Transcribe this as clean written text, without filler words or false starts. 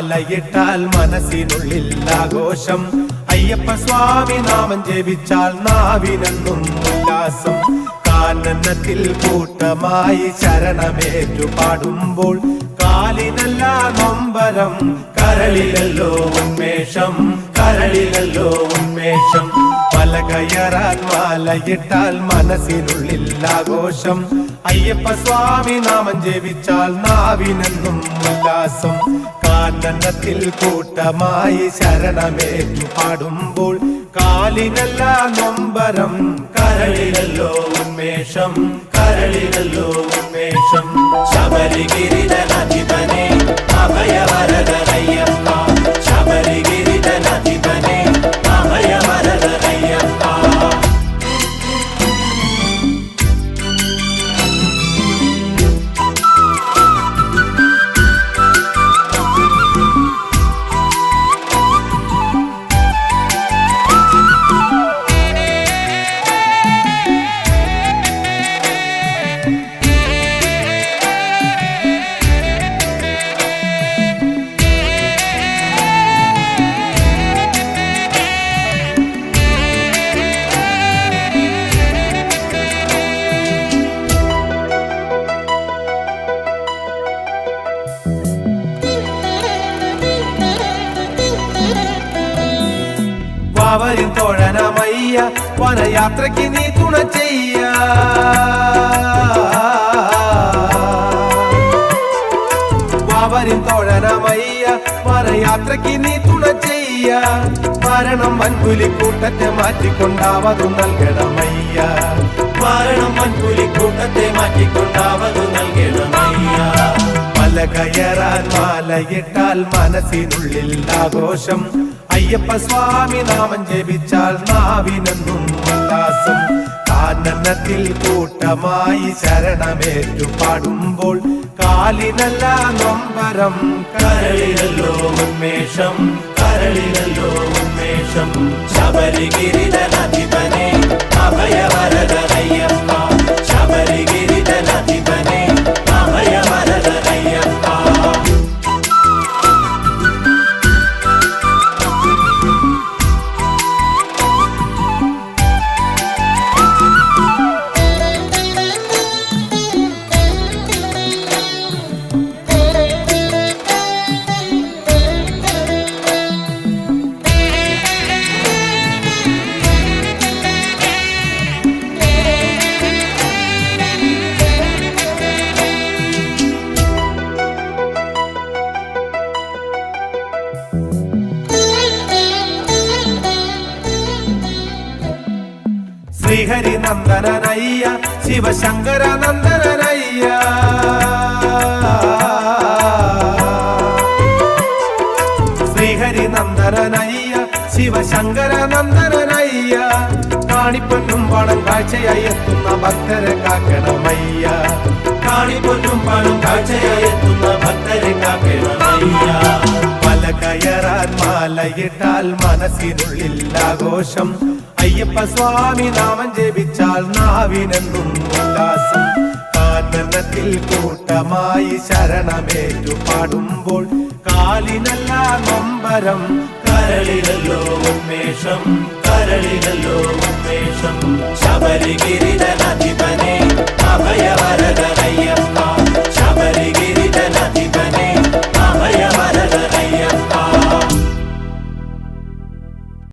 മാലയിട്ടാൽ മനസ്സിനുള്ളിൽ ആഘോഷം. അയ്യപ്പ സ്വാമി നാമം ജപിച്ചാൽ നാവിനെന്നും ഉല്ലാസം. കാനനത്തിൽ കൂട്ടമായി ശരണമേറ്റു പാടുമ്പോൾ കാലിനല്ല നൊമ്പരം, കരളിലല്ലോ ഉന്മേഷം, കരളിലല്ലോ ഉന്മേഷം. മല കയറാൻ മാലയിട്ടാൽ മനസ്സിനുള്ളിൽ ആഘോഷം. അയ്യപ്പ സ്വാമി നാമം ജപിച്ചാൽ നാവിനെന്നും ഉല്ലാസം. കാനനത്തിൽ കൂട്ടമായി ശരണമേറ്റു പാടുമ്പോൾ കാലിനല്ല നൊമ്പരം, കരളിലല്ലോ ഉന്മേഷം, കരളിലല്ലോ ഉന്മേഷം. ശബരിഗിരിധനാധിപനെ അഭയവരദനയ്യപ്പ, ശബരിഗിരിധനാധിപനെ അഭയവരദനയ്യപ്പ. വാവരിൻ തോഴനമയ്യ, വനയാത്രയ്ക്ക് നീ തുണ ചെയ്യ. വാവരിൻ തോഴനമയ്യ, വനയാത്രയ്ക്ക് നീ തുണ ചെയ്യ. മരണം വൻപുലിക്കൂട്ടത്തെ മാറ്റിക്കൊണ്ടാവതു നൽകണമയ്യ, മരണം വൻപുലിക്കൂട്ടത്തെ മാറ്റിക്കൊണ്ടാവതു നൽകണമയ്യ. മല കയറാൻ മാലയിട്ടാൽ മനസ്സിനുള്ളിൽ ആഘോഷം. അയ്യപ്പ സ്വാമി നാമം ജപിച്ചാൽ നാവിനെന്നും ഉല്ലാസം. കാനനത്തിൽ കൂട്ടമായി ശരണമേറ്റു പാടുമ്പോൾ കാലിനല്ല നൊമ്പരം, കരളിലല്ലോ ഉന്മേഷം, കരളിലല്ലോ ഉന്മേഷം. ശബരിഗിരിധനാധിപനെ അഭയവരദനയ്യപ്പ, ശബരിഗിരിധനാധിപനെ അഭയവരദനയ്യപ്പ. ശ്രീഹരി നന്ദനനയ്യ, ശിവശങ്കര നന്ദനനയ്യ. ശ്രീഹരി നന്ദനനയ്യ, ശിവശങ്കര നന്ദനനയ്യ. കാണിപ്പൊന്നും പണം കാഴ്ചയായി എത്തുന്ന ഭക്തരെ കാക്കണമയ്യ, കാണിപ്പൊന്നും പണം കാഴ്ചയായി എത്തുന്ന ഭക്തരെ കാക്കണമയ്യ. മല കയറാൻ മാലയിട്ടാൽ മനസ്സിനുള്ളിൽ ആഘോഷം. അയ്യപ്പ സ്വാമി നാമം ജപിച്ചാൽ നാവിനെന്നും ഉല്ലാസം. കാനനത്തിൽ കൂട്ടമായി ശരണമേറ്റു പാടുമ്പോൾ കാലിനല്ല നൊമ്പരം, കരളിലല്ലോ ഉന്മേഷം, കരളിലല്ലോ ഉന്മേഷം. ശബരിഗിരിധനാധിപനെ അഭയവരദ